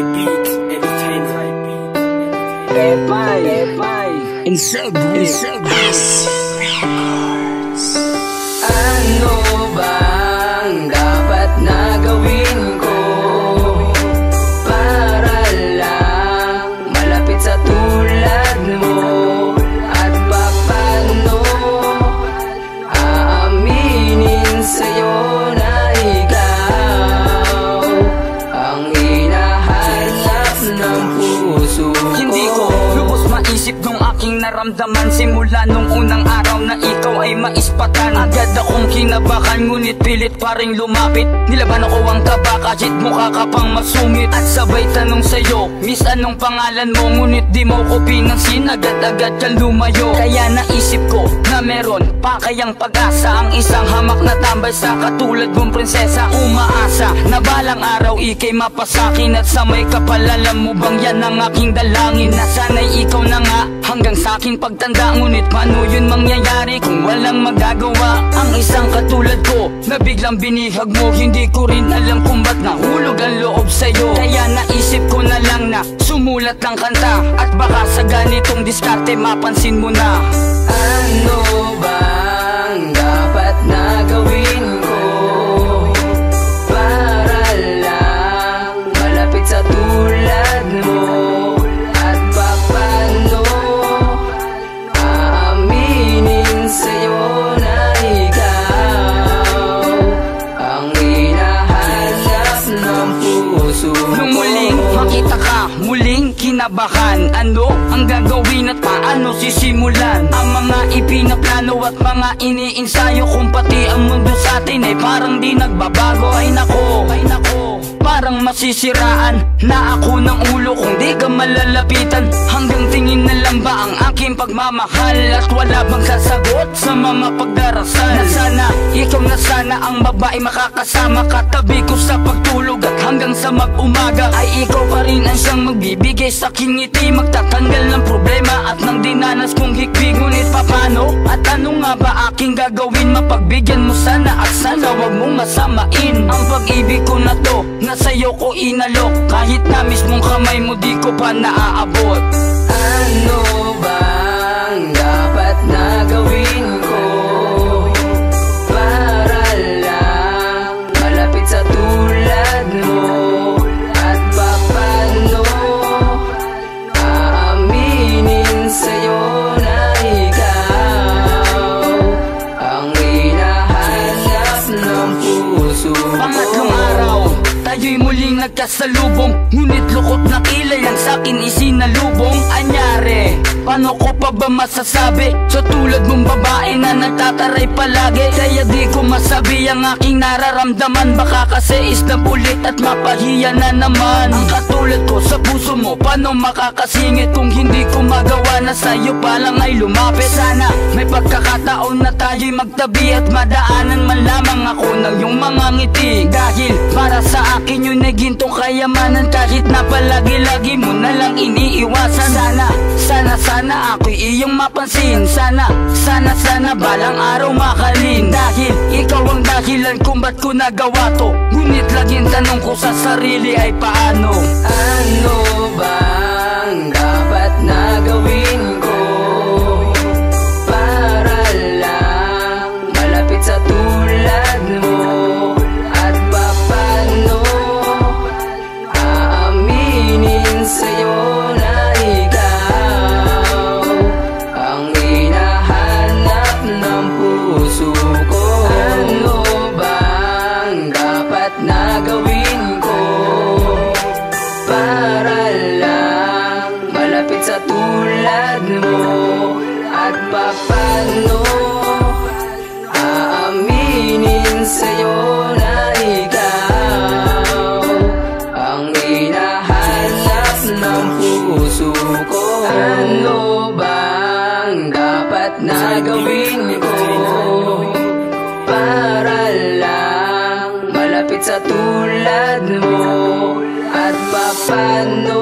beat. Ano bang dapat na gawin ko para lang malapit sa tulad mo? At paano aaminin sa'yo na ikaw ang hinahanap ng puso ko? Hindi ko lubos maisip nung aking naramdaman simula nung unang araw na ikaw ay maispatan. Agad akong kinabakan ngunit pilit pa rin lumapit. Nilaban ako ang kaba kahit mukha ka pang masungit. At sabay tanong sa'yo, Miss anong pangalan mo? Ngunit di mo ko pinansin, agad-agad kang lumayo. Kaya naisip ko na meron pa kayang pag-asa, ang isang hamak na tambay sa katulad mong prinsesa. Umaasa na balang araw ikay mapasakin at sa may kapal. Alam mo bang yan ang aking dalangin, na sana'y ikaw na nga hanggang sa aking pagtanda. Ngunit paano yun mangyayari kung walang magagawa? Ang isang katulad ko na biglang binihag mo, hindi ko rin alam kung ba't nahulog ang loob sa'yo. Kaya naisip ko na lang na sumulat ng kanta, at baka sa ganitong diskarte mapansin mo na. Ano bang dapat na gawin ko para lang malapit sa tulad mo? At paano aaminin sa'yo na ikaw ang hinahanap ng puso ko? Nung muling makita ka, muling kinabahan, ano ang gagawin at paano sisimulan? Ang mga ipinaplano at mga iniinsayo, kung pati ang mundo sa atin ay parang di nagbabago. Ay nako, parang masisiraan na ako ng ulo kung di ka malalapitan. Hanggang tingin na lang ba ang aking pagmamahal? At wala bang sasagot sa mga pagdarasal? Na sana, ikaw na sana ang babae makakasama katabi ko sa pagtulog, at hanggang sa mag-umaga ay ikaw pa rin ang siyang magbibigay sa aking ngiti, magtatanggal ng problema at ng dinanas kong hikbi. Ngunit papano at ano nga ba aking gagawin? Mapagbigyan mo sana at sana wag mong masamain ang pag-ibig ko na to, na sa'yo ko inalok. Kahit na mismong kamay mo di ko pa naaabot. Ano bang dapat na gawin ko para lang malapit sa tulad mo? At paano aaminin sa'yo na ikaw ang hinahanap ng puso ko? Pangatlong araw, tayo'y muling nagkasalubong, ngunit lukot na kilay ang sa'kin isinalubong. Anyari, paano ko pa ba masasabi sa tulad mong babae na nagtataray palagi? Kaya di ko masabi ang aking nararamdaman, baka kasi isnap ulit at mapahiya na naman. Ang katulad ko sa puso mo, paano makakasingit kung hindi ko magawa na sa'yo pa lang ay lumapit? Sana may pagkakataon na tayo'y magtabi at madaanan man lamang ako ng iyong mga ngiti. Dahil para sa akin yun ay gintong kayamanan, kahit na palagi-lagi mo na lang iniiwasan. Sana ako'y iyong mapansin. Sana balang araw makalin. Dahil ikaw ang dahilan kung ba't ko nagawa to. Ngunit laging tanong ko sa sarili ay paano? Ano bang dapat na gawin ko para lang malapit sa tulad mo? At paano aaminin sa'yo na ikaw ang hinahanap ng puso ko? Ano bang dapat na gawin ko para lang malapit sa tulad mo? At paano aaminin sa'yo na ikaw ang hinahanap ng puso ko? Ano bang dapat na gawin ko para lang malapit sa tulad mo? At paano